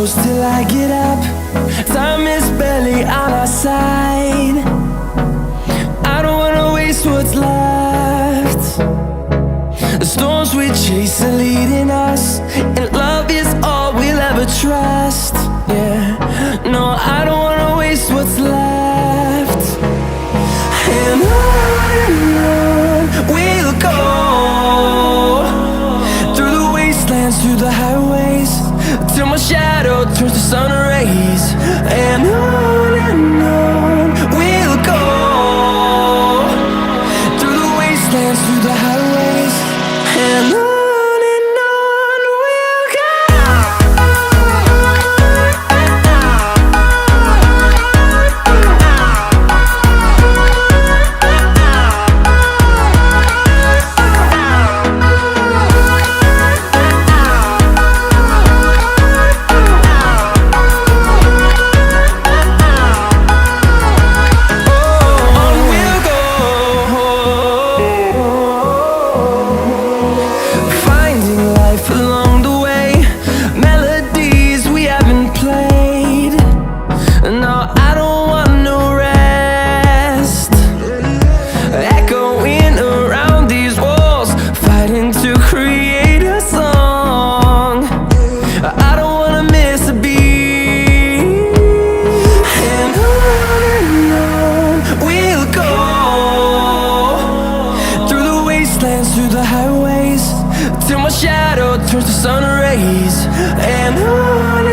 close till I get up. Time is barely on our side. I don't wanna waste what's left. The storms we chase are leading us, and love is all we'll ever trust. Yeah, no, I don't wanna waste what's left. And on we'll go, through the wastelands, through the highways, till my shadow turns to sun rays. And on we'll go, through the wastelands, through the highways, and on we'll go. Through the highways, till my shadow turns to sun rays. And on